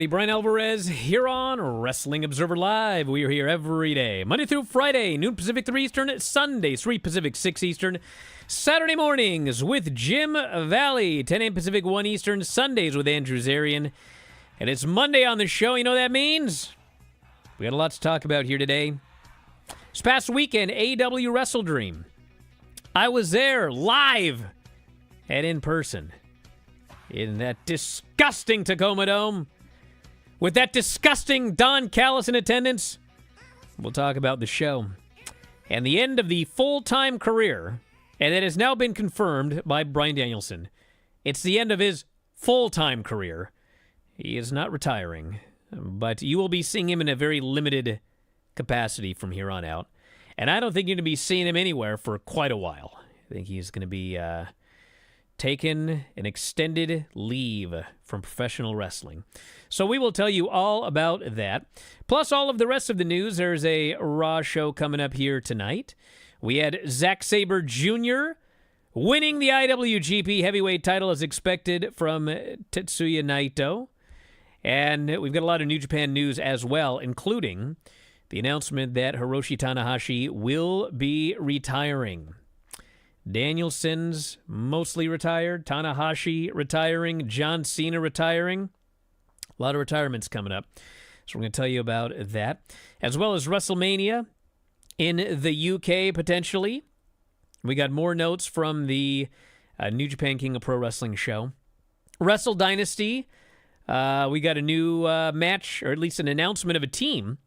Bryan Alvarez here on Wrestling Observer Live. We are here every day, Monday through Friday, noon Pacific, 3 Eastern, Sunday, 3 Pacific, 6 Eastern, Saturday mornings with Jim Valley, 10 a.m. Pacific, 1 Eastern, Sundays with Andrew Zarian. And it's Monday on the show. You know what that means? We got a lot to talk about here today. This past weekend, AEW Wrestle Dream. I was there live and in person in that disgusting Tacoma Dome with that disgusting Don Callis in attendance. We'll talk about the show and the end of the full-time career, and it has now been confirmed by Bryan Danielson. It's the end of his full-time career. He is not retiring, but you will be seeing him in a very limited capacity from here on out. And I don't think you're going to be seeing him anywhere for quite a while. I think he's going to be taking an extended leave from professional wrestling. So we will tell you all about that. Plus all of the rest of the news. There's a Raw show coming up here tonight. We had Zack Sabre Jr. winning the IWGP Heavyweight title as expected from Tetsuya Naito. And we've got a lot of New Japan news as well, including the announcement that Hiroshi Tanahashi will be retiring. Danielson's mostly retired, Tanahashi retiring, John Cena retiring. A lot of retirements coming up. So we're going to tell you about that. As well as WrestleMania in the UK, potentially. We got more notes from the New Japan King of Pro Wrestling show. Wrestle Dynasty. We got a new match, or at least an announcement of a team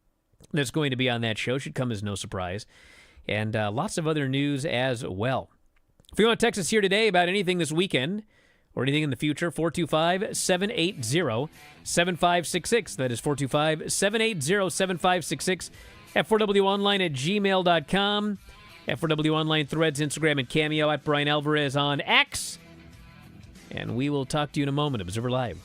that's going to be on that show. Should come as no surprise. And lots of other news as well. If you want to text us here today about anything this weekend or anything in the future, 425-780-7566. That is 425-780-7566. F4WOnline@gmail.com. F4W Online Threads, Instagram, and Cameo at Bryan Alvarez on X. And we will talk to you in a moment. Observer Live.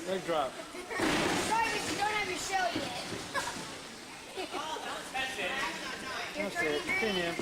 Leg drop. Sorry, but you don't have your show yet. That's it. Continue.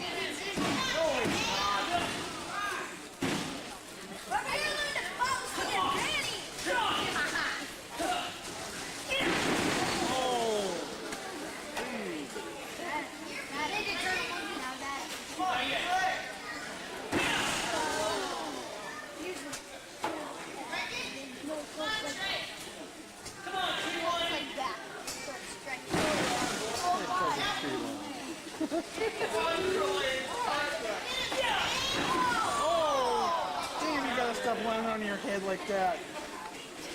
Damn, you gotta stop laying on your head like that.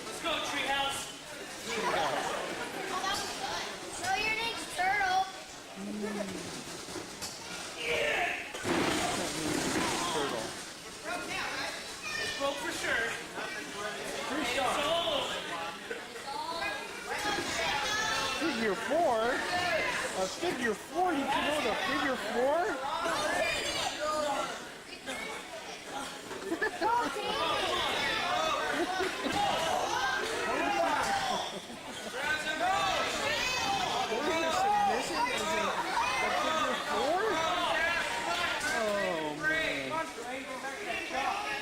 Let's go, Treehouse. Show your next turtle. Turtle. It's broke for sure. It's all over. Figure four? A figure four? You can know the figure four?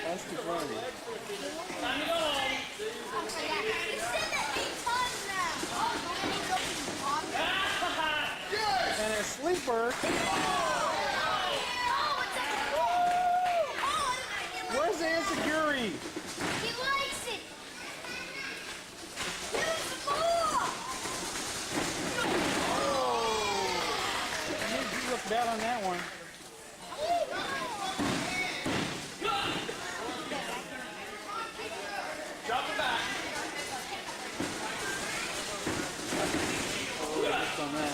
That's too funny. Time to go home. You said that 8 times now. And a sleeper. Where's the Enziguri? He likes it. Use the ball. You look bad on that one. Drop it back. On that.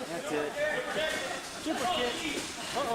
That's it. Super kick. Oh.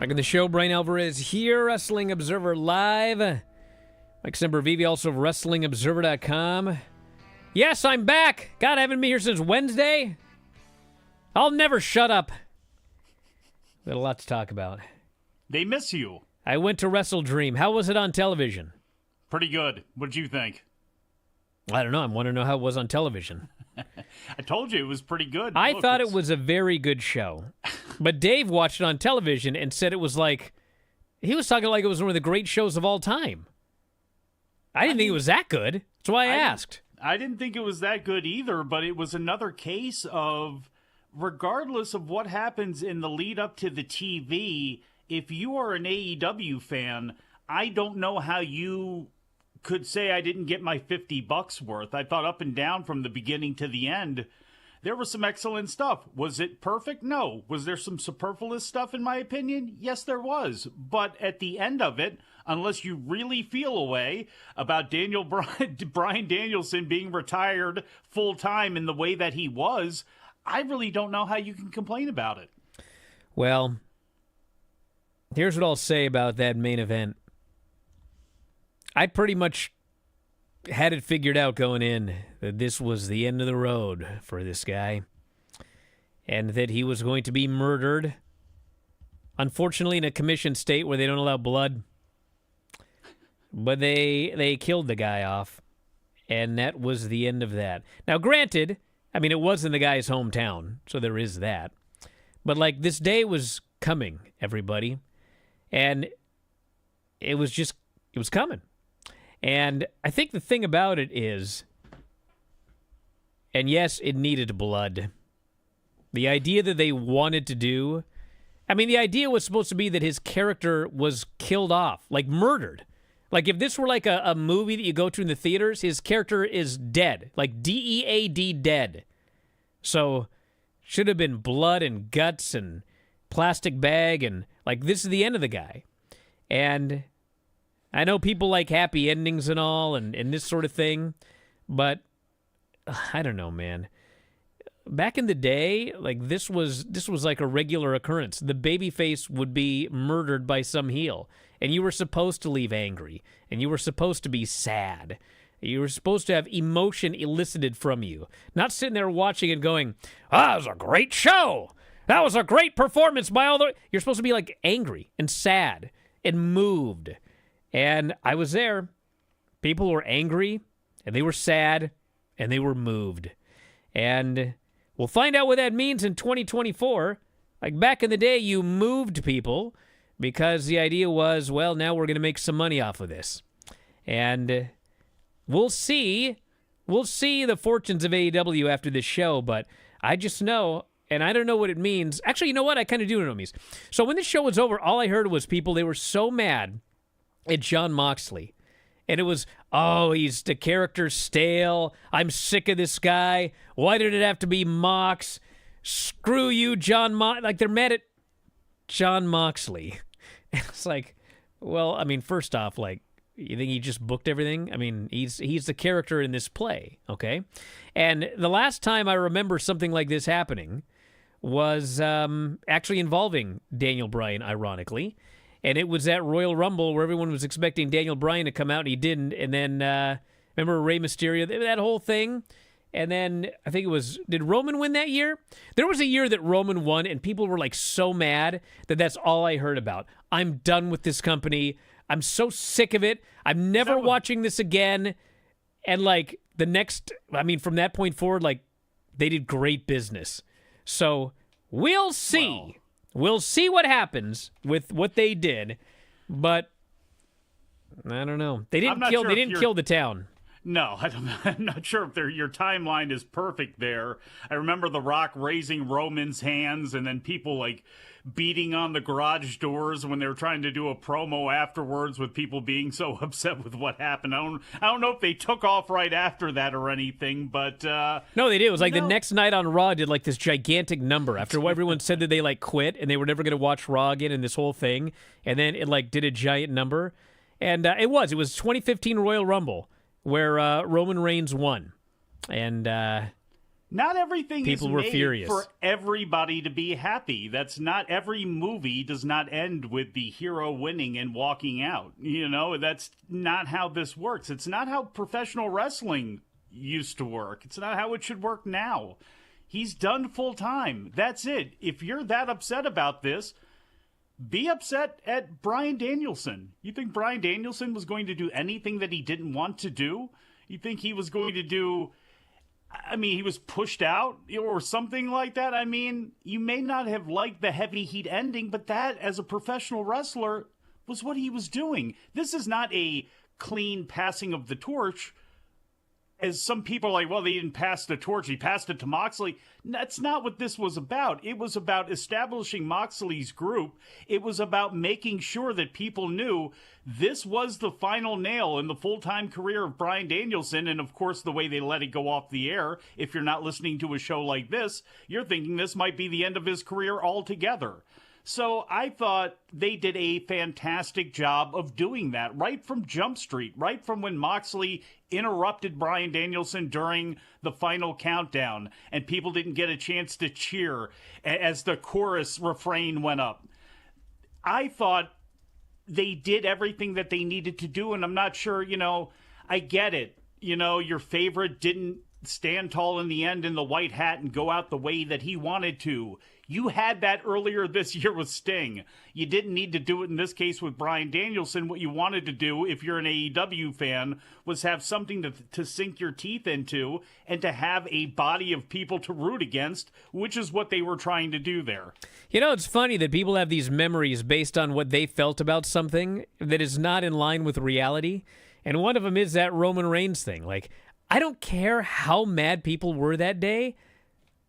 Back in the show, Bryan Alvarez here, Wrestling Observer Live. Mike Sempervive, also of WrestlingObserver.com. Yes, I'm back. God, I haven't been here since Wednesday. I'll never shut up. Got a lot to talk about. They miss you. I went to Wrestle Dream. How was it on television? Pretty good. What'd you think? I don't know. I want to know how it was on television. I told you it was pretty good. I Look, thought it's- it was a very good show. But Dave watched it on television and said it was like, he was talking like it was one of the great shows of all time. I didn't think it was that good. That's why I asked. I didn't think it was that good either, but it was another case of, regardless of what happens in the lead up to the TV, if you are an AEW fan, I don't know how you could say I didn't get my $50 worth. I thought up and down from the beginning to the end, there was some excellent stuff. Was it perfect? No. Was there some superfluous stuff in my opinion? Yes, there was. But at the end of it, unless you really feel a way about Bryan Danielson being retired full-time in the way that he was, I really don't know how you can complain about it. Well, here's what I'll say about that main event. I pretty much had it figured out going in that this was the end of the road for this guy and that he was going to be murdered. Unfortunately, in a commission state where they don't allow blood. But they killed the guy off, and that was the end of that. Now, granted, I mean, it was in the guy's hometown, so there is that. But, like, this day was coming, everybody. And it was coming. And I think the thing about it is, and yes, it needed blood. The idea that they wanted to do, I mean, the idea was supposed to be that his character was killed off, like murdered. Like if this were like a movie that you go to in the theaters, his character is dead, like D-E-A-D, dead. So should have been blood and guts and plastic bag and like this is the end of the guy. And I know people like happy endings and all and this sort of thing, but I don't know, man. Back in the day, like this was like a regular occurrence. The babyface would be murdered by some heel, and you were supposed to leave angry, and you were supposed to be sad. You were supposed to have emotion elicited from you, not sitting there watching and going, that was a great show. That was a great performance by all the... You're supposed to be like angry and sad and moved. And I was there. People were angry, and they were sad, and they were moved. And we'll find out what that means in 2024. Like back in the day, you moved people because the idea was, well, now we're going to make some money off of this. And we'll see. We'll see the fortunes of AEW after this show, but I just know, and I don't know what it means. Actually, you know what? I kind of do know what it means. So when this show was over, all I heard was people, they were so mad at Jon Moxley. And it was, oh, he's the character's stale. I'm sick of this guy. Why did it have to be Mox? Screw you, Jon Mox. Like, they're mad at Jon Moxley. It's like, well, I mean, first off, like, you think he just booked everything? I mean, he's the character in this play, okay? And the last time I remember something like this happening was actually involving Daniel Bryan, ironically. And it was at Royal Rumble where everyone was expecting Daniel Bryan to come out and he didn't. And then, remember Rey Mysterio, that whole thing? And then I think it was, did Roman win that year? There was a year that Roman won and people were like so mad that that's all I heard about. I'm done with this company. I'm so sick of it. I'm never watching this again. And like the next, I mean, from that point forward, like they did great business. So we'll see. Well, we'll see what happens with what they did, but I don't know. They didn't kill. They didn't kill the town. No, I'm not sure if your timeline is perfect there. I remember The Rock raising Roman's hands and then people like beating on the garage doors when they were trying to do a promo afterwards with people being so upset with what happened. I don't know if they took off right after that or anything, but no, they did. It was like the next night on Raw did like this gigantic number after everyone said that they like quit and they were never going to watch Raw again and this whole thing, and then it like did a giant number, and it was 2015 Royal Rumble where Roman Reigns won, and Not everything People is were made furious. for everybody to be happy. That's not every movie does not end with the hero winning and walking out. You know, that's not how this works. It's not how professional wrestling used to work. It's not how it should work now. He's done full time. That's it. If you're that upset about this, be upset at Bryan Danielson. You think Bryan Danielson was going to do anything that he didn't want to do? You think he was going to do... I mean, he was pushed out or something like that. I mean, you may not have liked the heavy heat ending, but that, as a professional wrestler, was what he was doing. This is not a clean passing of the torch. As some people are like, well, they didn't pass the torch. He passed it to Moxley. That's not what this was about. It was about establishing Moxley's group. It was about making sure that people knew this was the final nail in the full-time career of Bryan Danielson. And, of course, the way they let it go off the air, if you're not listening to a show like this, you're thinking this might be the end of his career altogether. So I thought they did a fantastic job of doing that right from Jump Street, right from when Moxley interrupted Bryan Danielson during the final countdown and people didn't get a chance to cheer as the chorus refrain went up. I thought they did everything that they needed to do, and I'm not sure, I get it. Your favorite didn't stand tall in the end in the white hat and go out the way that he wanted to. You had that earlier this year with Sting. You didn't need to do it in this case with Bryan Danielson. What you wanted to do, if you're an AEW fan, was have something to sink your teeth into and to have a body of people to root against, which is what they were trying to do there. It's funny that people have these memories based on what they felt about something that is not in line with reality. And one of them is that Roman Reigns thing. Like, I don't care how mad people were that day.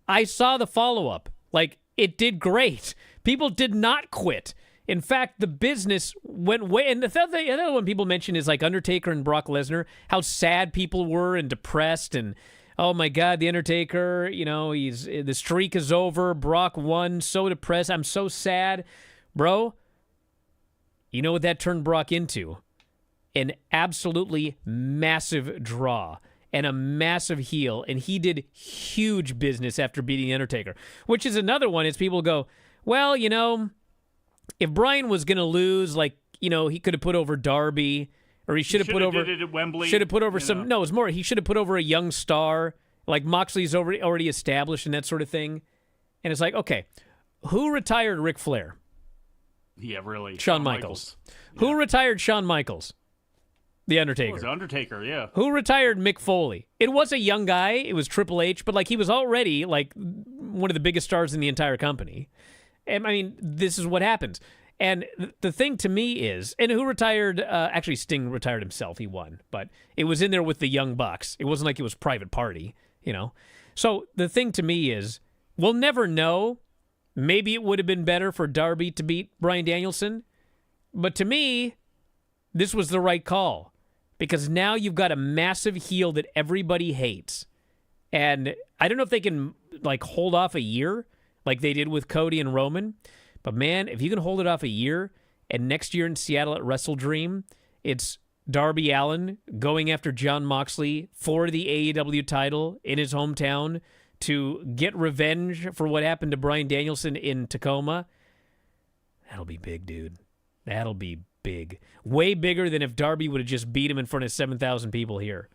I saw the follow-up. Like, it did great. People did not quit. In fact, the business went way... And the other one people mention is like Undertaker and Brock Lesnar, how sad people were and depressed and, oh my God, the Undertaker, the streak is over. Brock won, so depressed. I'm so sad. Bro, you know what that turned Brock into? An absolutely massive draw and a massive heel, and he did huge business after beating The Undertaker, which is another one is people go, well, if Bryan was going to lose, he could have put over Darby, or he should have put over... did it at Wembley. Should have put over some... No, it's more, he should have put over a young star, like Moxley's already established and that sort of thing. And it's like, okay, who retired Ric Flair? Yeah, really. Shawn Michaels. Who retired Shawn Michaels? The Undertaker. It was Undertaker, yeah. Who retired Mick Foley? It was a young guy. It was Triple H, but he was already one of the biggest stars in the entire company. And I mean, this is what happens. And the thing to me is, and who retired? Actually, Sting retired himself. He won, but it was in there with the Young Bucks. It wasn't like it was Private Party, So the thing to me is, we'll never know. Maybe it would have been better for Darby to beat Bryan Danielson, but to me, this was the right call. Because now you've got a massive heel that everybody hates. And I don't know if they can, hold off a year like they did with Cody and Roman. But, man, if you can hold it off a year, and next year in Seattle at Wrestle Dream, it's Darby Allin going after Jon Moxley for the AEW title in his hometown to get revenge for what happened to Bryan Danielson in Tacoma. That'll be big, dude. That'll be big. Way bigger than if Darby would have just beat him in front of 7,000 people here.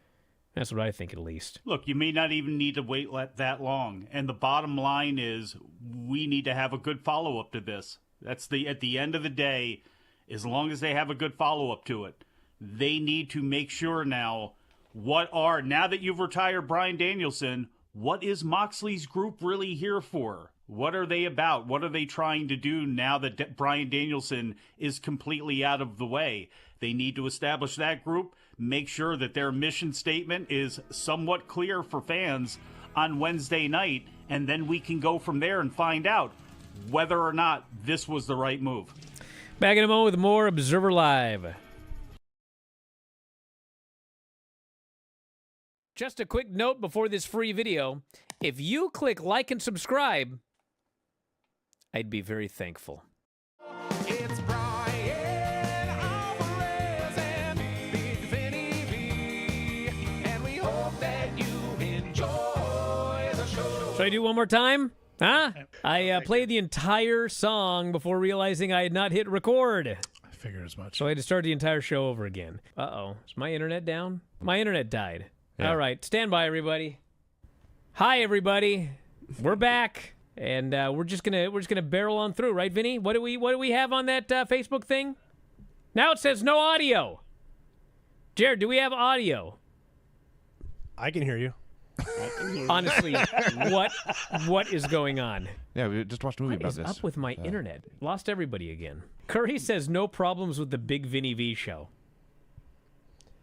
That's what I think, at least. Look, you may not even need to wait that long. And the bottom line is we need to have a good follow-up to this. At the end of the day, as long as they have a good follow-up to it, they need to make sure now now that you've retired Bryan Danielson, what is Moxley's group really here for? What are they about? What are they trying to do now that Bryan Danielson is completely out of the way? They need to establish that group, make sure that their mission statement is somewhat clear for fans on Wednesday night, and then we can go from there and find out whether or not this was the right move. Back in a moment with more Observer Live. Just a quick note before this free video. If you click like and subscribe, I'd be very thankful. It's Bryan Alvarez and Big Vinny V, and we hope that you enjoy the show. Should I do one more time? Huh? I played the entire song before realizing I had not hit record. I figured as much. So I had to start the entire show over again. Uh-oh. Is my internet down? My internet died. Yeah. All right. Stand by, everybody. Hi, everybody. We're back. And we're just gonna barrel on through, right, Vinny? What do we have on that Facebook thing? Now it says no audio. Jared, do we have audio? I can hear you. Honestly, what is going on? Yeah, we just watched a movie What about is this. up with my internet? Lost everybody again. Curry says no problems with the Big Vinny V show.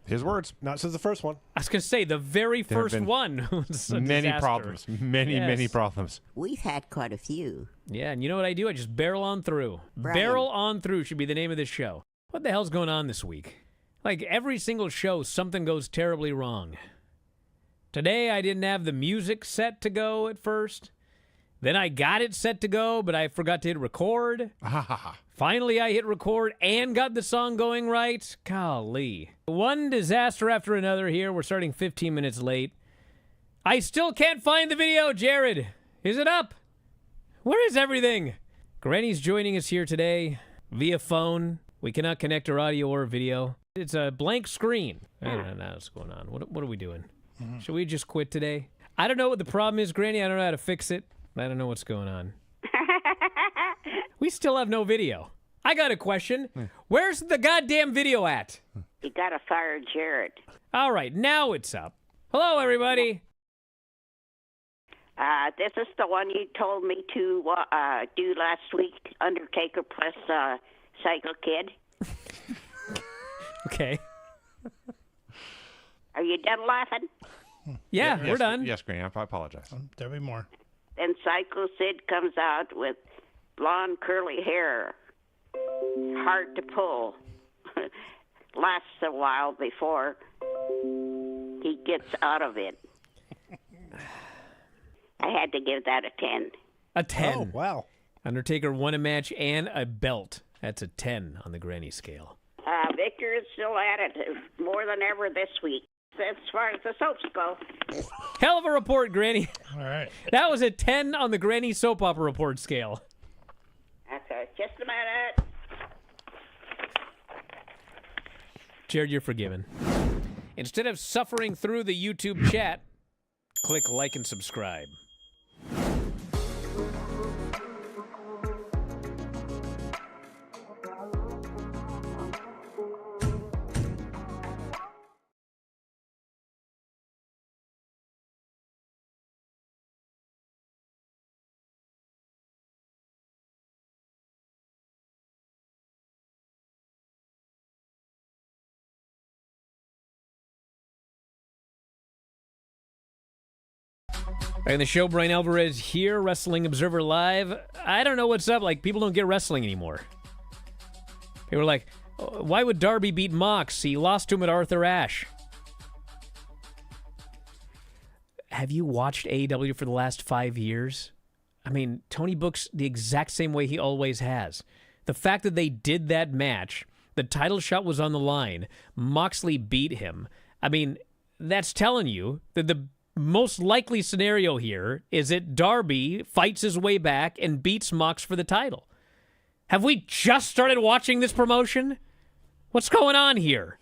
His words. Not since the first one. I was gonna say the very There have first been one was a Many disaster. problems. Many Yes. problems. We've had quite a few. Yeah, and you know what I do? I just barrel on through. Brian. Barrel on through should be the name of this show. What the hell's going on this week? Like every single show, something goes terribly wrong. Today, I didn't have the music set to go at first. Then I got it set to go, but I forgot to hit record. Finally, I hit record and got the song going right. Golly. One disaster after another here. We're starting 15 minutes late. I still can't find the video, Jared. Is it up? Where is everything? Granny's joining us here today via phone. We cannot connect our audio or video. It's a blank screen. I don't know what's going on. What are we doing? Should we just quit today? I don't know what the problem is, Granny. I don't know how to fix it. I don't know what's going on. We still have no video. I got a question. Where's the goddamn video at? You gotta fire Jared. All right, now it's up. Hello, everybody. This is the one you told me to do last week, Undertaker plus Psycho Kid. Okay. Are you done laughing? Yeah, we're done. Yes, Granny. I apologize. There'll be more. Then Psycho Sid comes out with blonde curly hair. Hard to pull. Lasts a while before he gets out of it. I had to give that a 10. A 10. Oh, wow. Undertaker won a match and a belt. That's a 10 on the Granny scale. Victor is still at it more than ever this week, as far as the soaps go. Hell of a report, Granny. All right. That was a 10 on the Granny soap opera report scale. Okay, just a minute. Jared, you're forgiven. Instead of suffering through the YouTube chat, click like and subscribe. Back in the show, Bryan Alvarez here, Wrestling Observer Live. I don't know what's up. Like, people don't get wrestling anymore. They were like, why would Darby beat Mox? He lost to him at Arthur Ashe. Have you watched AEW for the last 5 years? I mean, Tony books the exact same way he always has. The fact that they did that match, the title shot was on the line, Moxley beat him. I mean, that's telling you that the most likely scenario here is that Darby fights his way back and beats Mox for the title. Have we just started watching this promotion? What's going on here?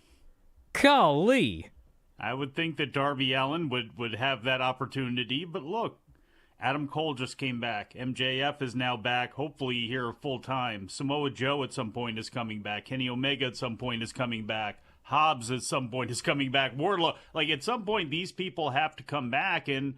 Golly. I would think that Darby Allin would have that opportunity, but look, Adam Cole just came back. MJF is now back, hopefully here full time. Samoa Joe at some point is coming back. Kenny Omega at some point is coming back. Hobbs at some point is coming back. Wardlow, like at some point, these people have to come back. And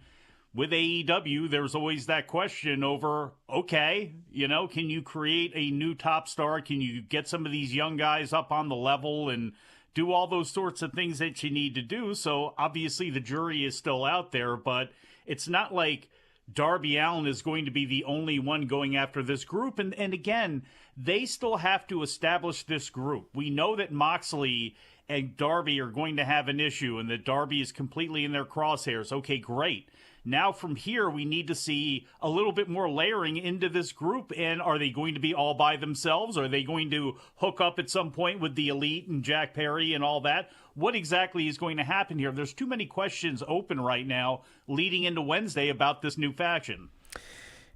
with AEW, there's always that question over, okay, can you create a new top star? Can you get some of these young guys up on the level and do all those sorts of things that you need to do? So obviously the jury is still out there, but it's not like Darby Allin is going to be the only one going after this group. And again, they still have to establish this group. We know that Moxley and Darby are going to have an issue and that Darby is completely in their crosshairs. Okay, great. Now from here, we need to see a little bit more layering into this group. And are they going to be all by themselves? Are they going to hook up at some point with the Elite and Jack Perry and all that? what exactly is going to happen here. There's too many questions open right now leading into Wednesday about this new faction.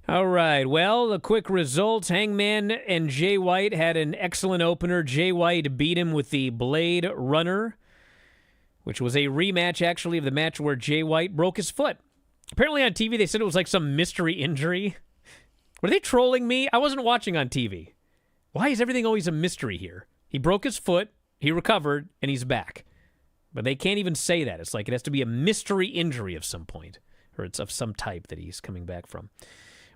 All right, well, the quick results. Hangman and Jay White had an excellent opener. Jay White beat him with the Blade Runner, which was a rematch, actually, of the match where Jay White broke his foot. Apparently on TV they said it was like some mystery injury. Were they trolling me? I wasn't watching on TV. Why is everything always a mystery here? He broke his foot, he recovered, and he's back. But they can't even say that. It's like it has to be a mystery injury of some point, or it's of some type that he's coming back from.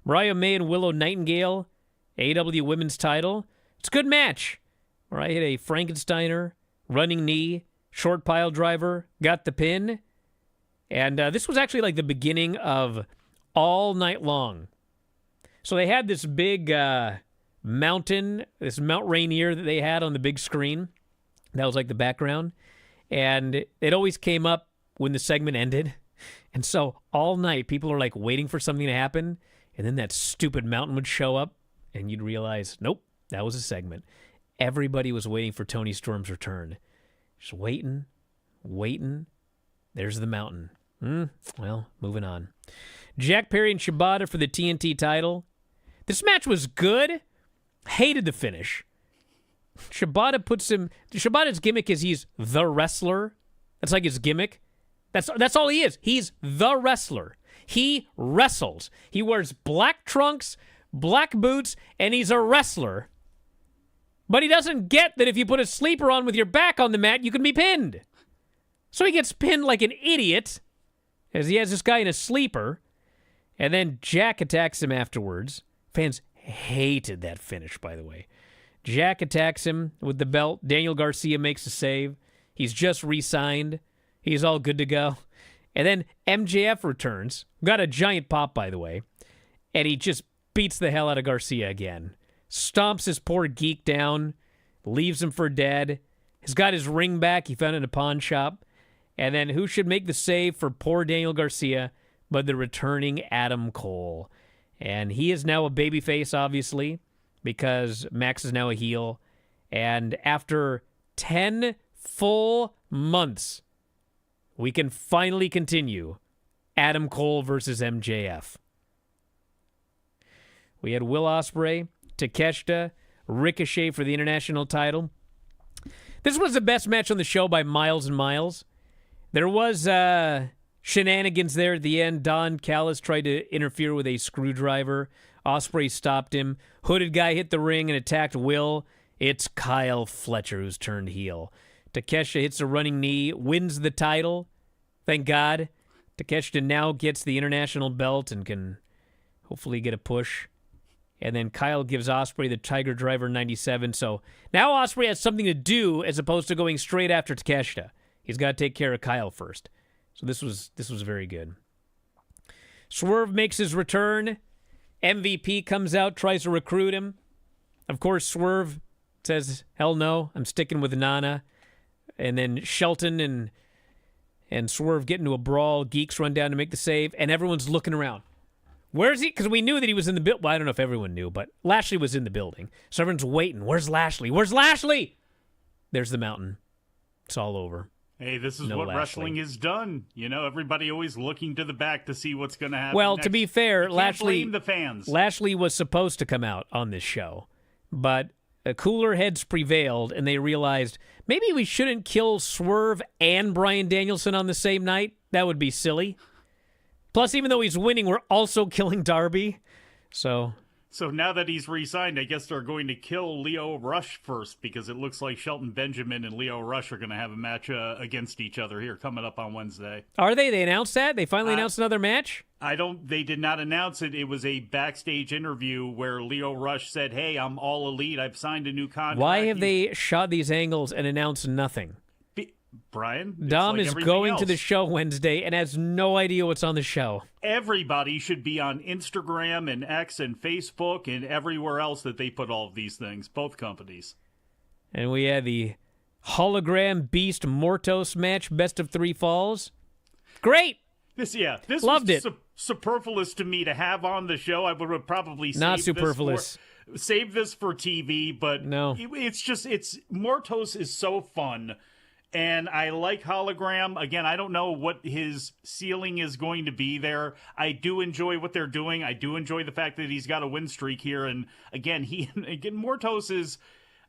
Mariah May and Willow Nightingale, AEW Women's title. It's a good match. Mariah hit a Frankensteiner, running knee, short pile driver, got the pin. And this was actually like the beginning of All Night Long. So they had this big mountain, this Mount Rainier that they had on the big screen. That was like the background. And it always came up when the segment ended. And so all night, people are like waiting for something to happen. And then that stupid mountain would show up. And you'd realize, nope, that was a segment. Everybody was waiting for Tony Storm's return. Just waiting. There's the mountain. Well, moving on. Jack Perry and Shibata for the TNT title. This match was good. Hated the finish. Shibata's gimmick is he's the wrestler. That's like his gimmick. That's all he is. He's the wrestler. He wrestles. He wears black trunks, black boots, and he's a wrestler. But he doesn't get that if you put a sleeper on with your back on the mat, you can be pinned. So he gets pinned like an idiot, as he has this guy in a sleeper, and then Jack attacks him afterwards. Fans hated that finish, by the way. Jack attacks him with the belt. Daniel Garcia makes a save. He's just re-signed. He's all good to go. And then MJF returns. Got a giant pop, by the way. And he just beats the hell out of Garcia again. Stomps his poor geek down. Leaves him for dead. He's got his ring back he found in a pawn shop. And then who should make the save for poor Daniel Garcia but the returning Adam Cole? And he is now a babyface, obviously, because Max is now a heel. And after 10 full months, we can finally continue Adam Cole versus MJF. We had Will Ospreay, Takeshita, Ricochet for the international title. This was the best match on the show by miles and miles. There was shenanigans there at the end. Don Callis tried to interfere with a screwdriver. Ospreay stopped him. Hooded guy hit the ring and attacked Will. It's Kyle Fletcher who's turned heel. Takeshita hits a running knee, wins the title. Thank God. Takeshita now gets the international belt and can hopefully get a push. And then Kyle gives Ospreay the Tiger Driver 97. So now Ospreay has something to do as opposed to going straight after Takeshita. He's got to take care of Kyle first. So this was very good. Swerve makes his return. MVP comes out, tries to recruit him. Of course, Swerve says, hell no, I'm sticking with Nana. And then Shelton and Swerve get into a brawl. Geeks run down to make the save, and everyone's looking around. Where is he? Because we knew that he was in the building. Well, I don't know if everyone knew, but Lashley was in the building. So everyone's waiting. Where's Lashley? Where's Lashley? There's the mountain. It's all over. Hey, this is No what Lashley. wrestling is done. You know, everybody always looking to the back to see what's going to happen. Well, next. to be fair, You can't Lashley blame the fans. Lashley was supposed to come out on this show, but cooler heads prevailed, and they realized maybe we shouldn't kill Swerve and Bryan Danielson on the same night. That would be silly. Plus, even though he's winning, we're also killing Darby. So now that he's re-signed, I guess they're going to kill Leo Rush first, because it looks like Shelton Benjamin and Leo Rush are going to have a match against each other here coming up on Wednesday. are they? They announced that? They finally announced another match? They did not announce it. It was a backstage interview where Leo Rush said, hey, I'm all elite. I've signed a new contract. Why have they shot these angles and announced nothing? Brian? it's Dom like is everything going else. to the show Wednesday and has no idea what's on the show. Everybody should be on Instagram and X and Facebook and everywhere else that they put all of these things, both companies. And we had the hologram Beast Mortos match, best of 3 falls. Great! This Loved was it. Superfluous to me to have on the show. I would have probably Not saved superfluous. Save this for TV, but No. it's Mortos is so fun. And I like Hologram. Again, I don't know what his ceiling is going to be there. I do enjoy what they're doing. I do enjoy the fact that he's got a win streak here. And again, Mortos is,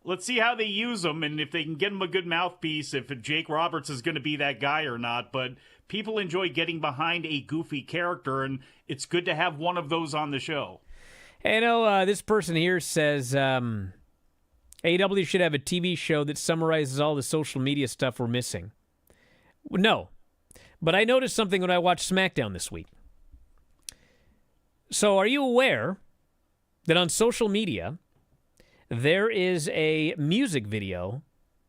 let's see how they use him and if they can get him a good mouthpiece, if Jake Roberts is going to be that guy or not. But people enjoy getting behind a goofy character, and it's good to have one of those on the show. Hey, this person here says AEW should have a TV show that summarizes all the social media stuff we're missing. No, but I noticed something when I watched SmackDown this week. So are you aware that on social media, there is a music video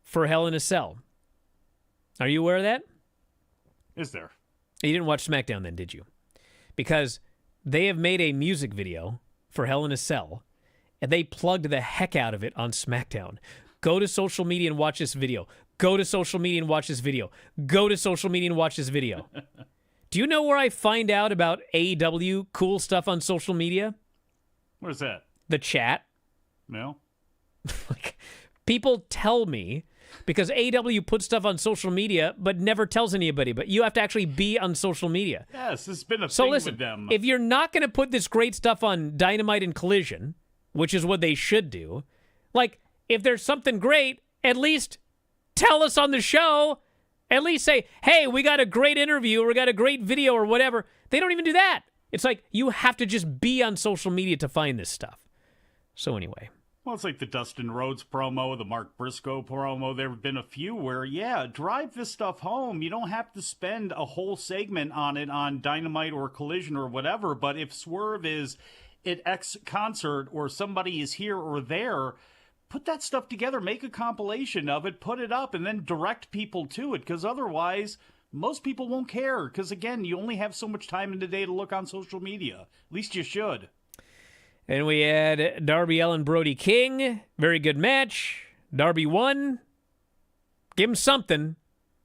for Hell in a Cell? Are you aware of that? Is there? You didn't watch SmackDown then, did you? Because they have made a music video for Hell in a Cell, and they plugged the heck out of it on SmackDown. Go to social media and watch this video. Go to social media and watch this video. Go to social media and watch this video. Do you know where I find out about AEW cool stuff on social media? Where's that? The chat. No. Like, people tell me, because AEW puts stuff on social media but never tells anybody, but you have to actually be on social media. Yes, this has been a So thing listen, with them. if you're not going to put this great stuff on Dynamite and Collision, which is what they should do, like, if there's something great, at least tell us on the show. At least say, hey, we got a great interview or we got a great video or whatever. They don't even do that. It's like you have to just be on social media to find this stuff. So anyway. Well, it's like the Dustin Rhodes promo, the Mark Briscoe promo. There have been a few where, yeah, drive this stuff home. You don't have to spend a whole segment on it on Dynamite or Collision or whatever. But if Swerve is at X concert or somebody is here or there, put that stuff together, make a compilation of it, put it up, and then direct people to it. Because otherwise, most people won't care. Because, again, you only have so much time in the day to look on social media. At least you should. And we had Darby Allin, Brody King. Very good match. Darby won. Give him something,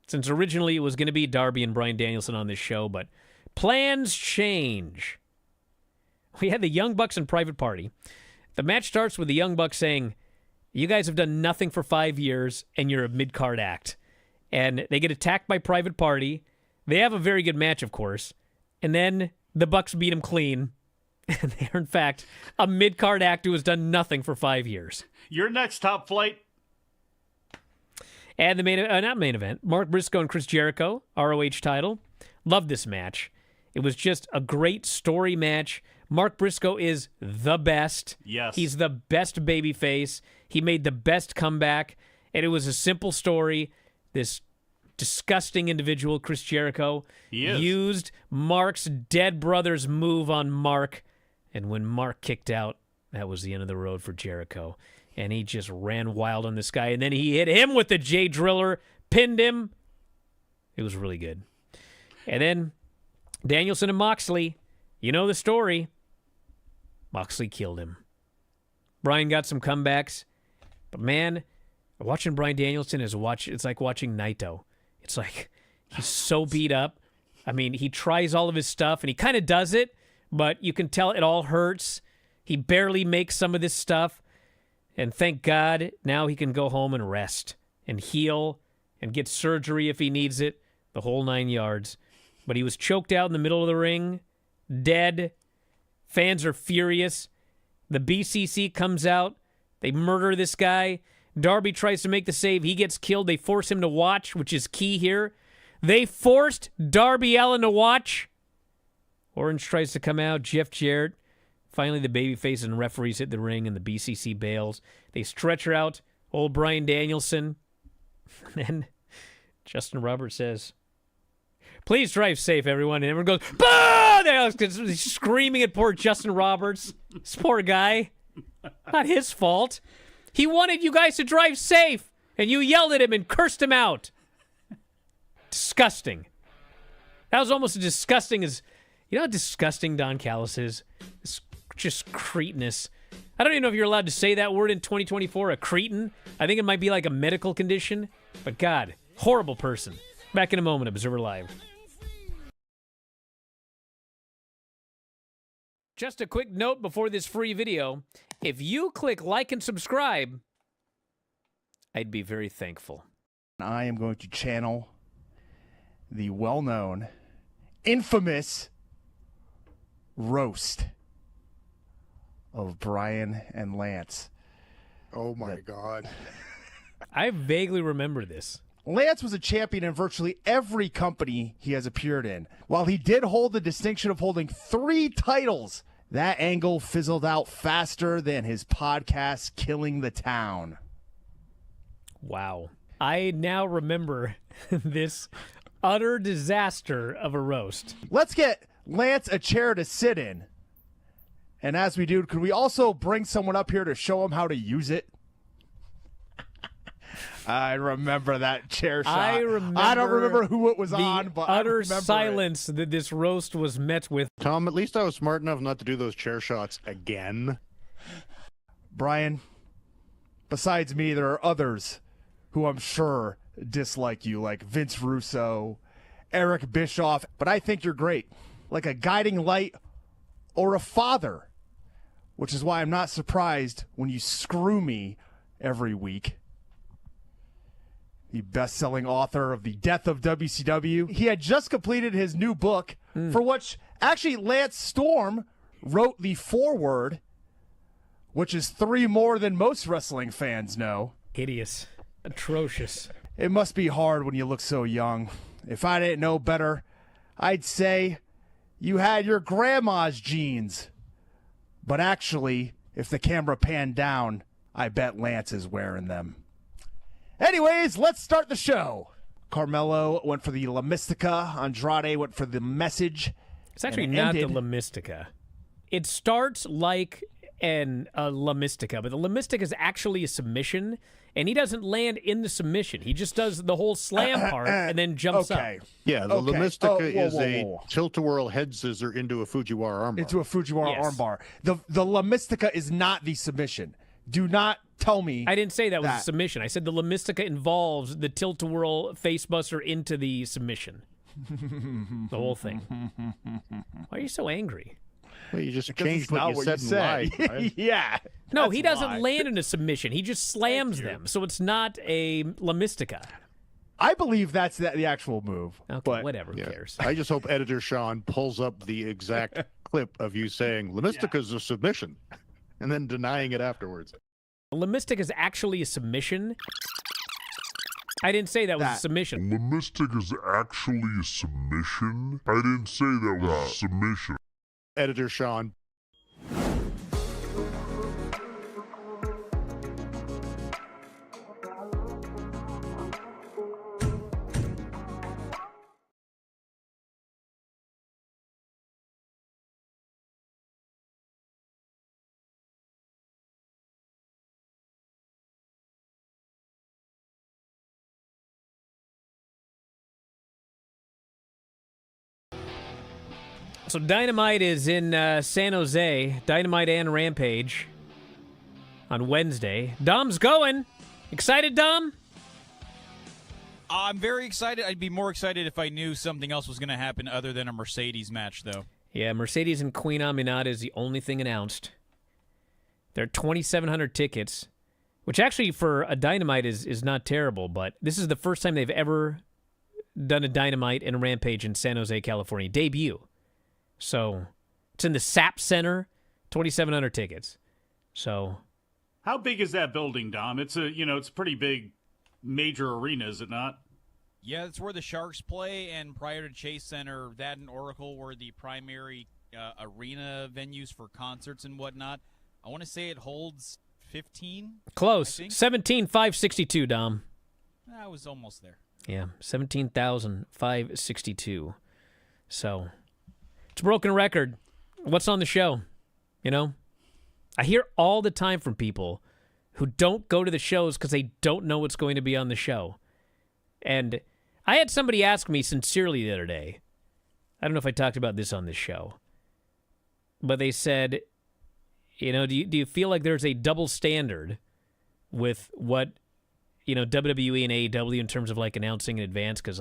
since originally it was going to be Darby and Bryan Danielson on this show, but plans change. We had the Young Bucks and Private Party. The match starts with the Young Bucks saying, you guys have done nothing for 5 years, and you're a mid-card act. And they get attacked by Private Party. They have a very good match, of course. And then the Bucks beat them clean. And they are, in fact, a mid-card act who has done nothing for 5 years. Your next Top Flight. And the not main event, Mark Briscoe and Chris Jericho, ROH title. Love this match. It was just a great story match. Mark Briscoe is the best. Yes. He's the best babyface. He made the best comeback. And it was a simple story. This disgusting individual, Chris Jericho, used Mark's dead brother's move on Mark. And when Mark kicked out, that was the end of the road for Jericho. And he just ran wild on this guy. And then he hit him with the J Driller, pinned him. It was really good. And then Danielson and Moxley, you know the story. Moxley killed him. Bryan got some comebacks. But man, watching Bryan Danielson it's like watching Naito. It's like he's so beat up. I mean, he tries all of his stuff, and he kind of does it, but you can tell it all hurts. He barely makes some of this stuff. And thank God, now he can go home and rest and heal and get surgery if he needs it, the whole 9 yards. But he was choked out in the middle of the ring, dead. Fans are furious. The BCC comes out. They murder this guy. Darby tries to make the save. He gets killed. They force him to watch, which is key here. They forced Darby Allin to watch. Orange tries to come out. Jeff Jarrett. Finally, the babyface and referees hit the ring, and the BCC bails. They stretcher out old Bryan Danielson. And then Justin Roberts says, please drive safe, everyone. And everyone goes, bah! They're screaming at poor Justin Roberts. This poor guy. Not his fault. He wanted you guys to drive safe, and you yelled at him and cursed him out. Disgusting. That was almost as disgusting as, you know how disgusting Don Callis is? It's just cretinous. I don't even know if you're allowed to say that word in 2024, a cretin. I think it might be like a medical condition. But God, horrible person. Back in a moment, Observer Live. Just a quick note before this free video. If you click like and subscribe, I'd be very thankful. I am going to channel the well-known, infamous roast of Bryan and Lance. Oh my God. I vaguely remember this. Lance was a champion in virtually every company he has appeared in. While he did hold the distinction of holding 3 titles, that angle fizzled out faster than his podcast Killing the Town. Wow. I now remember this utter disaster of a roast. Let's get Lance a chair to sit in. And as we do, could we also bring someone up here to show him how to use it? I remember that chair shot. I don't remember who it was on, but I utter remember silence that this roast was met with. Tom, at least I was smart enough not to do those chair shots again. Bryan, besides me, there are others who I'm sure dislike you, like Vince Russo, Eric Bischoff, but I think you're great, like a guiding light or a father, which is why I'm not surprised when you screw me every week. The best-selling author of The Death of WCW. He had just completed his new book, for which actually Lance Storm wrote the foreword, which is 3 more than most wrestling fans know. Hideous. Atrocious. It must be hard when you look so young. If I didn't know better, I'd say you had your grandma's jeans. But actually, if the camera panned down, I bet Lance is wearing them. Anyways, let's start the show. Carmelo went for the La Mystica. Andrade went for the Message. It's actually and it not ended- the La Mystica. It starts like a La Mystica, but the La Mystica is actually a submission, and he doesn't land in the submission. He just does the whole slam part and then jumps Okay. up. Yeah, the Okay. La Mystica Oh, whoa, is whoa, a whoa. tilt-a-whirl head scissor into a Fujiwara armbar. Into a Fujiwara Yes. armbar. The La Mystica is not the submission. Do not tell me. I didn't say that was a That. submission. I said the La Mystica involves the tilt-a-whirl facebuster into the submission. The whole thing. Why are you so angry? Well, you just Because changed it's what not you what said you and said. lied. Right? Yeah. No, that's he doesn't why. land in a submission. He just slams them, so it's not a La Mystica. I believe that's the actual move. Okay, but whatever. Who Yeah. cares? I just hope editor Sean pulls up the exact clip of you saying La Mystica's a submission and then denying it afterwards. La Mystica is actually a submission. I didn't say that was a submission. The Mystic is actually a submission? I didn't say that was a submission. Editor Sean. So Dynamite is in San Jose. Dynamite and Rampage on Wednesday. Dom's going. Excited, Dom? I'm very excited. I'd be more excited if I knew something else was going to happen other than a Mercedes match, though. Yeah, Mercedes and Queen Aminata is the only thing announced. There are 2,700 tickets, which actually for a Dynamite is not terrible, but this is the first time they've ever done a Dynamite and a Rampage in San Jose, California. Debut. So it's in the SAP Center, 2,700 tickets. So How big is that building, Dom? It's it's a pretty big, major arena, is it not? Yeah, that's where the Sharks play, and prior to Chase Center, that and Oracle were the primary arena venues for concerts and whatnot. I want to say it holds 15. close. I think. 17,562, Dom. I was almost there. Yeah, 17,562. So it's a broken record. What's on the show? You know? I hear all the time from people who don't go to the shows because they don't know what's going to be on the show. And I had somebody ask me sincerely the other day. I don't know if I talked about this on this show. But they said, do you feel like there's a double standard with what, WWE and AEW in terms of like announcing in advance? Because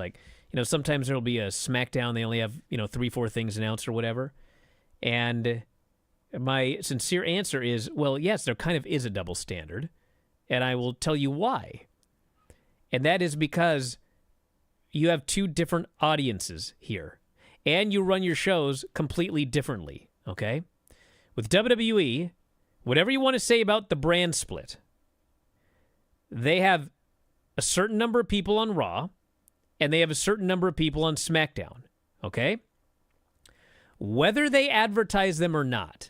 sometimes there'll be a SmackDown, they only have, 3-4 things announced or whatever. And my sincere answer is, well, yes, there kind of is a double standard. And I will tell you why. And that is because you have two different audiences here. And you run your shows completely differently, okay? With WWE, whatever you want to say about the brand split, they have a certain number of people on Raw, and they have a certain number of people on SmackDown, okay? Whether they advertise them or not,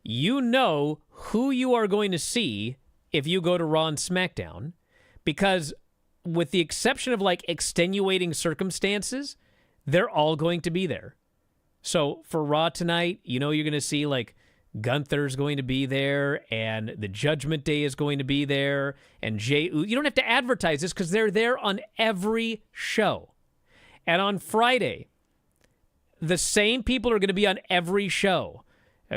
you know who you are going to see if you go to Raw and SmackDown, because with the exception of like extenuating circumstances, they're all going to be there. So for Raw tonight, you know you're going to see like Gunther's going to be there, and the Judgment Day is going to be there, and you don't have to advertise this because they're there on every show. And on Friday, the same people are going to be on every show.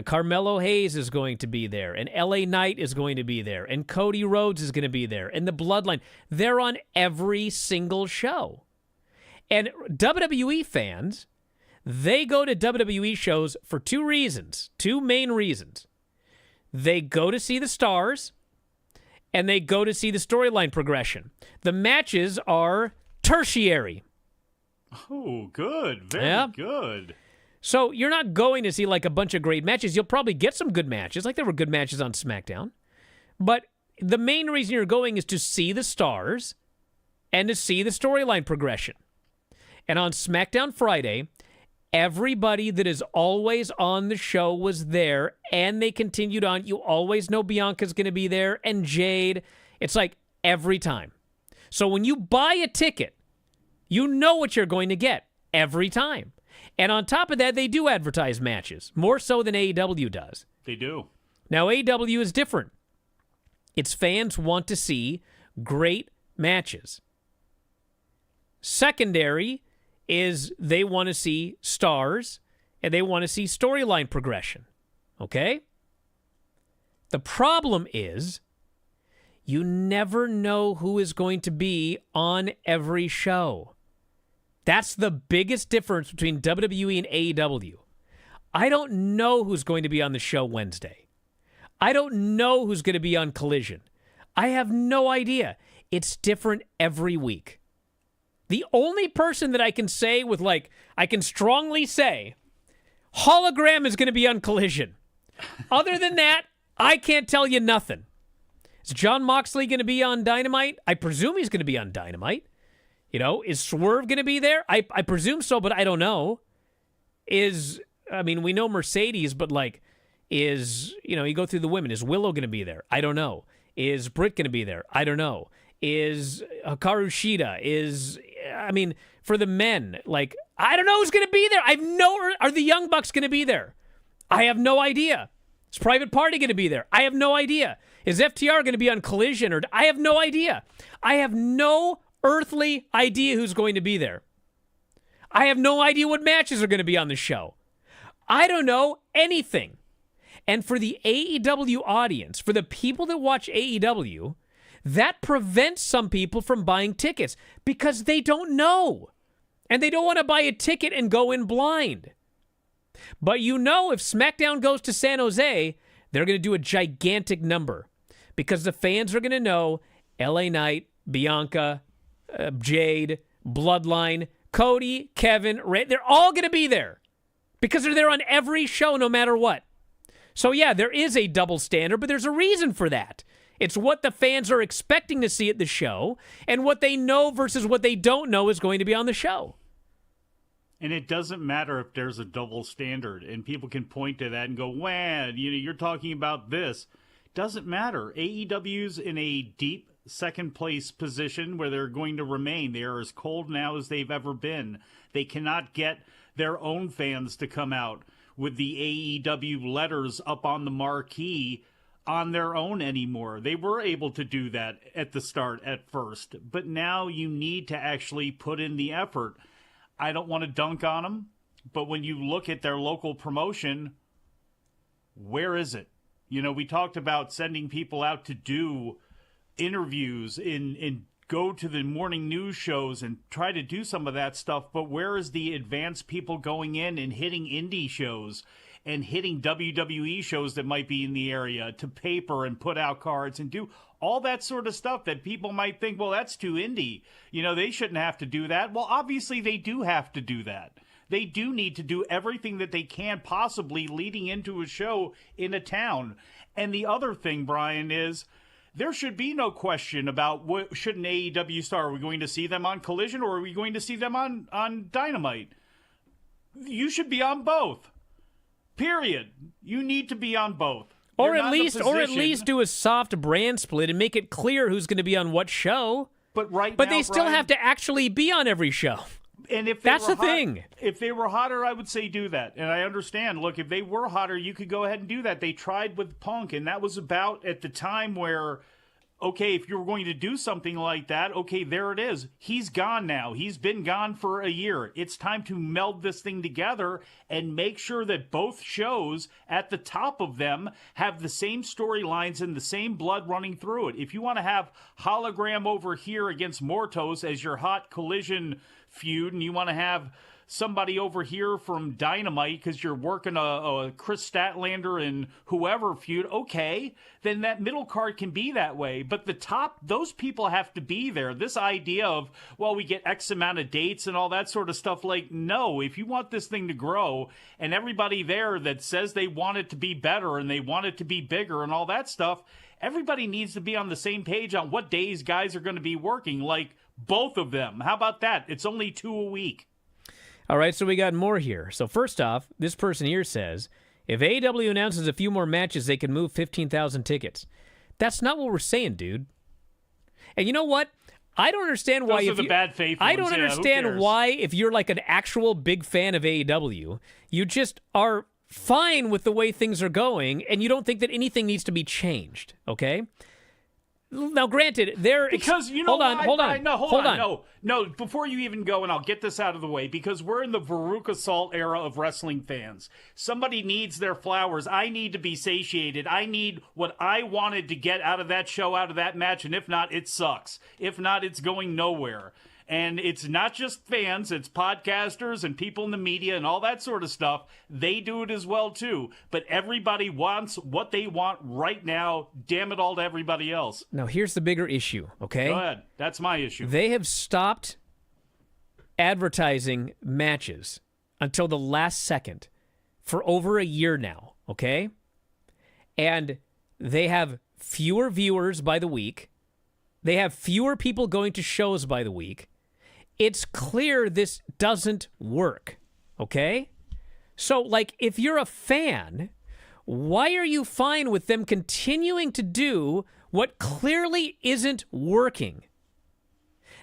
Carmelo Hayes is going to be there, and LA Knight is going to be there, and Cody Rhodes is going to be there, and the Bloodline. They're on every single show. And WWE fans, they go to WWE shows for two main reasons. They go to see the stars, and they go to see the storyline progression. The matches are tertiary. Oh, good. Very good. So you're not going to see like a bunch of great matches. You'll probably get some good matches, like there were good matches on SmackDown. But the main reason you're going is to see the stars and to see the storyline progression. And on SmackDown Friday, everybody that is always on the show was there, and they continued on. You always know Bianca's going to be there, and Jade. It's like every time. So when you buy a ticket, you know what you're going to get every time. And on top of that, they do advertise matches, more so than AEW does. They do. Now, AEW is different. Its fans want to see great matches. Secondary is they want to see stars, and they want to see storyline progression. Okay? The problem is you never know who is going to be on every show. That's the biggest difference between WWE and AEW. I don't know who's going to be on the show Wednesday. I don't know who's going to be on Collision. I have no idea. It's different every week. The only person that I can say with I can strongly say, Hologram is going to be on Collision. Other than that, I can't tell you nothing. Is John Moxley going to be on Dynamite? I presume he's going to be on Dynamite. You know, is Swerve going to be there? I presume so, but I don't know. We know Mercedes, but you go through the women. Is Willow going to be there? I don't know. Is Britt going to be there? I don't know. Is Hikaru Shida? For the men, I don't know who's going to be there. Are the Young Bucks going to be there? I have no idea. Is Private Party going to be there? I have no idea. Is FTR going to be on Collision? I have no idea. I have no earthly idea who's going to be there. I have no idea what matches are going to be on the show. I don't know anything. And for the AEW audience, for the people that watch AEW, that prevents some people from buying tickets because they don't know. And they don't want to buy a ticket and go in blind. But if SmackDown goes to San Jose, they're going to do a gigantic number because the fans are going to know LA Knight, Bianca, Jade, Bloodline, Cody, Kevin, Ray, they're all going to be there because they're there on every show no matter what. So yeah, there is a double standard, but there's a reason for that. It's what the fans are expecting to see at the show and what they know versus what they don't know is going to be on the show. And it doesn't matter if there's a double standard and people can point to that and go, "Wow, you're talking about this." Doesn't matter. AEW's in a deep second place position where they're going to remain. They are as cold now as they've ever been. They cannot get their own fans to come out with the AEW letters up on the marquee on their own anymore. They were able to do that at the start at first, but now you need to actually put in the effort. I don't want to dunk on them, but when you look at their local promotion, where is it? We talked about sending people out to do interviews and go to the morning news shows and try to do some of that stuff, but where is the advanced people going in and hitting indie shows and hitting WWE shows that might be in the area to paper and put out cards and do all that sort of stuff that people might think, well, that's too indie. They shouldn't have to do that. Well, obviously they do have to do that. They do need to do everything that they can possibly leading into a show in a town. And the other thing, Brian, is there should be no question about what should an AEW star. Are we going to see them on Collision or are we going to see them on Dynamite? You should be on both. Period. You need to be on both. Or at least do a soft brand split and make it clear who's going to be on what show. But they still Brian, have to actually be on every show. And if that's the thing. If they were hotter, I would say do that. And I understand. Look, if they were hotter, you could go ahead and do that. They tried with Punk, and that was about at the time where, okay, if you were going to do something like that, okay, there it is. He's gone now. He's been gone for a year. It's time to meld this thing together and make sure that both shows at the top of them have the same storylines and the same blood running through it. If you want to have Hologram over here against Mortos as your hot Collision feud, and you want to have somebody over here from Dynamite because you're working a Chris Statlander and whoever feud, okay, then that middle card can be that way. But the top, those people have to be there. This idea of, well, we get X amount of dates and all that sort of stuff, like, no, if you want this thing to grow and everybody there that says they want it to be better and they want it to be bigger and all that stuff, everybody needs to be on the same page on what days guys are going to be working, like both of them. How about that? It's only 2 a week. All right, so we got more here. So first off, this person here says, if AEW announces a few more matches, they can move 15,000 tickets. That's not what we're saying, dude. And you know what? I don't understand why. Those are the bad faith I don't ones. Yeah, understand why, if you're like an actual big fan of AEW, you just are fine with the way things are going, and you don't think that anything needs to be changed. Okay. Now, granted, because you know hold on. No. Before you even go, and I'll get this out of the way, because we're in the Veruca Salt era of wrestling fans. Somebody needs their flowers. I need to be satiated. I need what I wanted to get out of that show, out of that match, and if not, it sucks. If not, it's going nowhere. And it's not just fans, it's podcasters and people in the media and all that sort of stuff. They do it as well, too. But everybody wants what they want right now. Damn it all to everybody else. Now, here's the bigger issue, okay? Go ahead. That's my issue. They have stopped advertising matches until the last second for over a year now, okay? And they have fewer viewers by the week. They have fewer people going to shows by the week. It's clear this doesn't work, okay? So, like, if you're a fan, why are you fine with them continuing to do what clearly isn't working?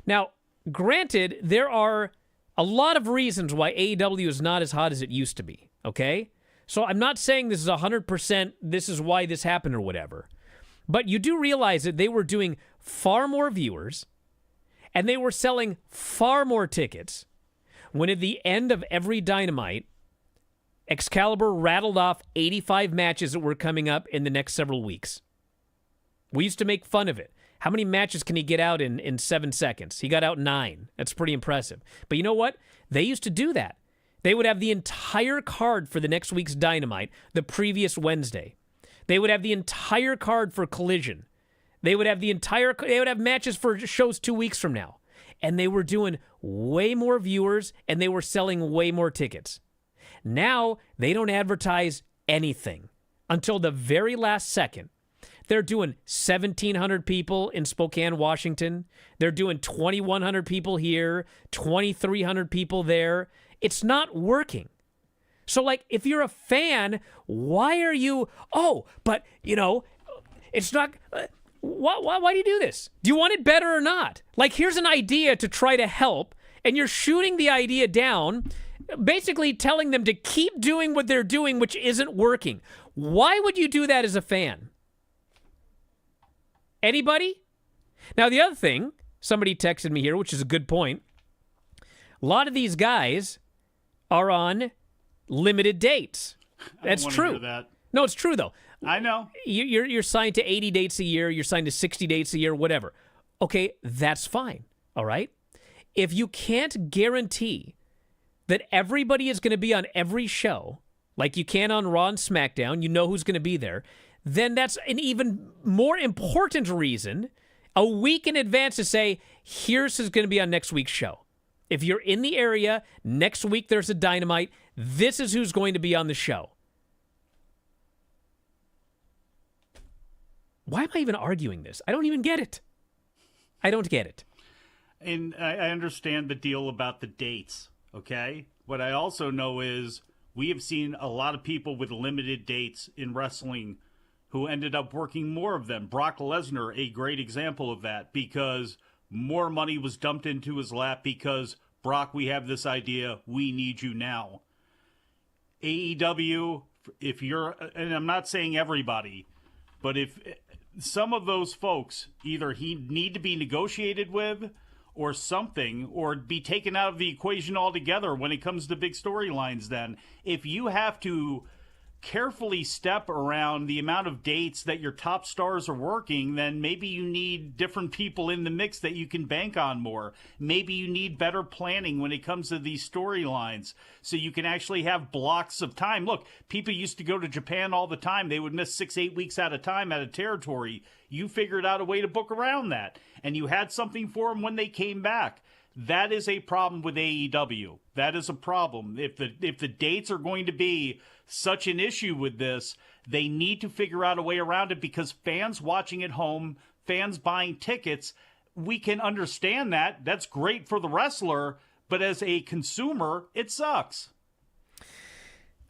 Now, granted, there are a lot of reasons why AEW is not as hot as it used to be, okay? So I'm not saying this is 100%, this is why this happened or whatever. But you do realize that they were doing far more viewers, and they were selling far more tickets when at the end of every Dynamite, Excalibur rattled off 85 matches that were coming up in the next several weeks. We used to make fun of it. How many matches can he get out in 7 seconds? He got out 9. That's pretty impressive. But you know what? They used to do that. They would have the entire card for the next week's Dynamite the previous Wednesday. They would have the entire card for Collision. They would have matches for shows 2 weeks from now. And they were doing way more viewers, and they were selling way more tickets. Now, they don't advertise anything until the very last second. They're doing 1,700 people in Spokane, Washington. They're doing 2,100 people here, 2,300 people there. It's not working. So, like, if you're a fan, why are you, it's not... Why do you do this? Do you want it better or not? Like, here's an idea to try to help, and you're shooting the idea down, basically telling them to keep doing what they're doing, which isn't working. Why would you do that as a fan? Anybody? Now, the other thing, somebody texted me here, which is a good point. A lot of these guys are on limited dates. That's true. Hear that. No, it's true, though. I know. You're signed to 80 dates a year. You're signed to 60 dates a year, whatever. Okay, that's fine, all right? If you can't guarantee that everybody is going to be on every show, like you can on Raw and SmackDown, you know who's going to be there, then that's an even more important reason a week in advance to say, here's who's going to be on next week's show. If you're in the area, next week there's a Dynamite, this is who's going to be on the show. Why am I even arguing this? I don't even get it. I don't get it. And I understand the deal about the dates, okay? What I also know is we have seen a lot of people with limited dates in wrestling who ended up working more of them. Brock Lesnar, a great example of that, because more money was dumped into his lap because, Brock, we have this idea, we need you now. AEW, if you're, and I'm not saying everybody, but if some of those folks either he need to be negotiated with or something, or be taken out of the equation altogether when it comes to big storylines, then if you have to carefully step around the amount of dates that your top stars are working, then maybe you need different people in the mix that you can bank on more. Maybe you need better planning when it comes to these storylines so you can actually have blocks of time. Look, people used to go to Japan all the time. They would miss 6-8 weeks at a time at a territory. You figured out a way to book around that, and you had something for them when they came back. That is a problem with AEW. That is a problem. If the dates are going to be such an issue with this, they need to figure out a way around it, because fans watching at home, fans buying tickets, we can understand that. That's great for the wrestler, but as a consumer, it sucks.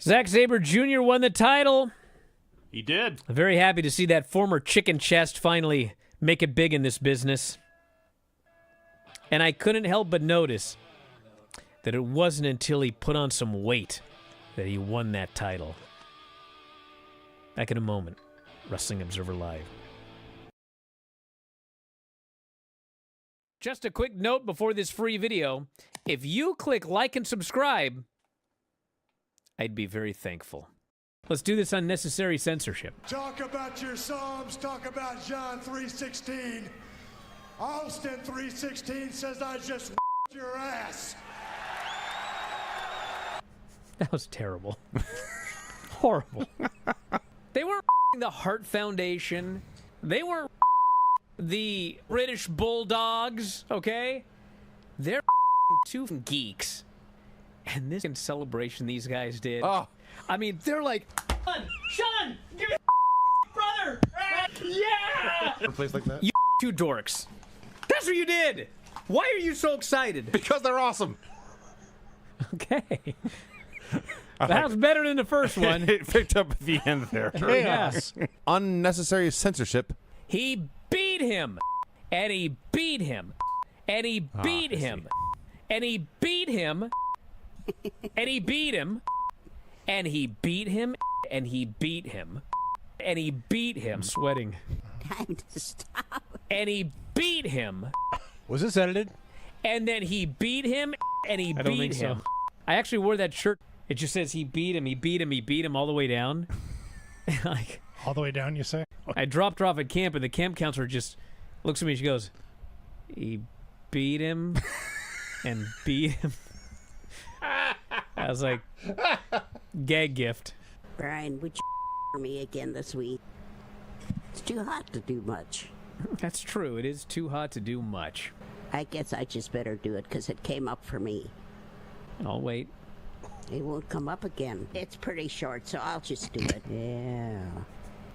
Zack Sabre Jr. won the title. He did. I'm very happy to see that former chicken chest finally make it big in this business. And I couldn't help but notice that it wasn't until he put on some weight that he won that title. Back in a moment. Wrestling Observer Live. Just a quick note before this free video. If you click like and subscribe, I'd be very thankful. Let's do this unnecessary censorship. Talk about your Psalms, talk about John 3:16. Austin 3:16 says I just your ass. That was terrible. Horrible. They weren't the Heart Foundation. They weren't the British Bulldogs, okay? They're two geeks. And this celebration these guys did. Oh. I mean, they're like, Sean, give me brother. Yeah. A place like that? you two dorks. That's what you did. Why are you so excited? Because they're awesome. Okay. That was better than the first one. It picked up at the end there. Yes. Unnecessary censorship. He beat him. And he beat him. And he beat him. And he beat him. And he beat him. And he beat him. And he beat him. And he beat him. I'm sweating. Time to stop. And he beat him. Was this edited? And then he beat him. And he don't beat think him. so. I actually wore that shirt. It just says he beat him. He beat him. He beat him all the way down. Like, All the way down, you say? I dropped her off at camp, and the camp counselor just looks at me. She goes, he beat him and beat him. I was like, gag gift. Brian, would you for me again this week? It's too hot to do much. That's true. It is too hot to do much. I guess I just better do it because it came up for me. I'll wait. It won't come up again. It's pretty short, so I'll just do it. Yeah.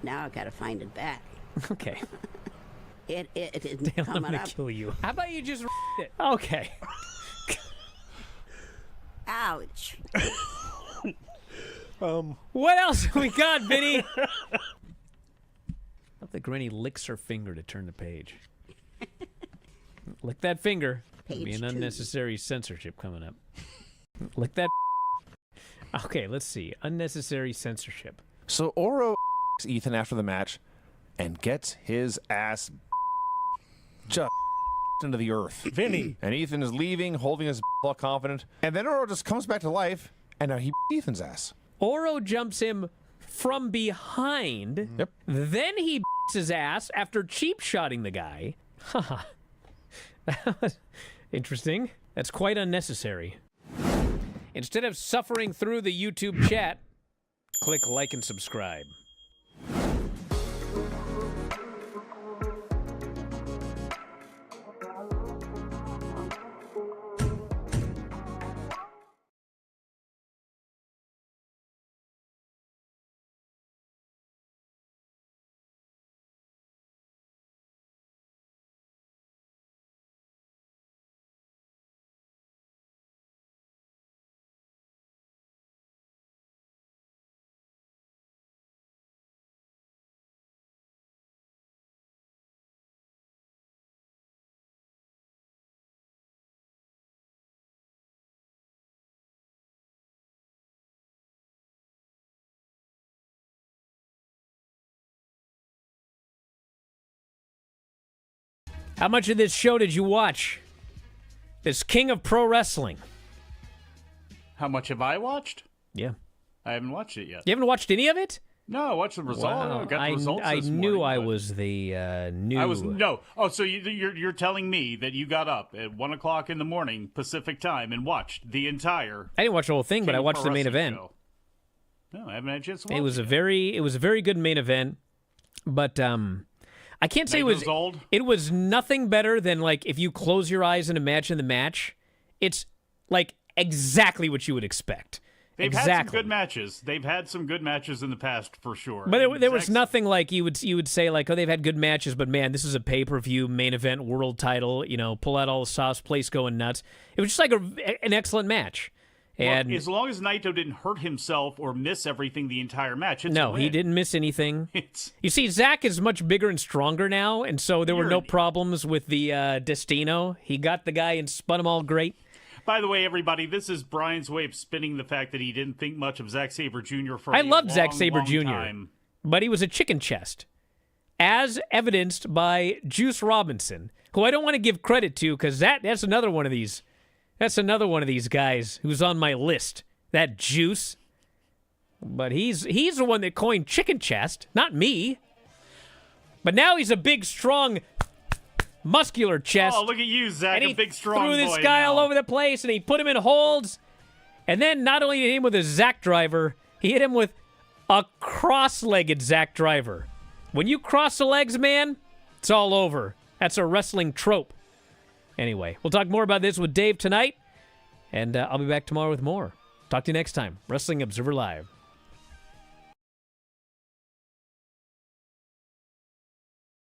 Now I gotta find it back. Okay. It isn't Damn, I'm coming gonna up. kill you. How about you just it? Okay. Ouch. What else we got, Vinny? I don't think Granny licks her finger to turn the page. Lick that finger. There'll be Page an 2. unnecessary censorship coming up. Lick that. Okay, let's see. Unnecessary censorship. So Oro Ethan after the match and gets his ass just into the earth. Vinny. And Ethan is leaving, holding his all confident. And then Oro just comes back to life, and now he Ethan's ass. Oro jumps him from behind. Yep. Then he his ass after cheap shotting the guy. Haha. That was interesting. That's quite unnecessary. Instead of suffering through the YouTube chat, click like and subscribe. How much of this show did you watch? This King of Pro Wrestling. How much have I watched? Yeah. I haven't watched it yet. You haven't watched any of it? No, I watched the results. Wow. I got the results I this knew morning, I but- was the new. I was no. Oh, so you're telling me that you got up at 1:00 in the morning Pacific time and watched the entire? I didn't watch the whole thing, but I King watched Pro the main Wrestling event. show. No, I haven't had a chance to watch It was it a yet. very good main event, but I can't say it was Megan's old? It was nothing better than like if you close your eyes and imagine the match. It's like exactly what you would expect. They've had exactly. some good matches. They've had some good matches in the past for sure. But And there was Zach's- nothing like you would say like, oh, they've had good matches, but man, this is a pay-per-view main event world title. You know, pull out all the sauce, place going nuts. It was just like an excellent match. And Well, as long as Naito didn't hurt himself or miss everything the entire match, it's a no, he win. didn't miss anything. It's You see, Zach is much bigger and stronger now, and so there were You're no an- problems with the Destino. He got the guy and spun him all great. By the way, everybody, this is Brian's way of spinning the fact that he didn't think much of Zack Sabre Jr. for I a loved Zack long, Sabre long Jr., time. but he was a chicken chest, as evidenced by Juice Robinson, who I don't want to give credit to because that's another one of these. That's another one of these guys who's on my list. That Juice, but he's the one that coined chicken chest, not me. But now he's a big, strong, muscular chest. Oh, look at you, Zach, and he a big, strong threw this boy guy now. all over the place, and he put him in holds. And then not only did he hit him with a Zack driver, he hit him with a cross-legged Zack driver. When you cross the legs, man, it's all over. That's a wrestling trope. Anyway, we'll talk more about this with Dave tonight, and I'll be back tomorrow with more. Talk to you next time. Wrestling Observer Live.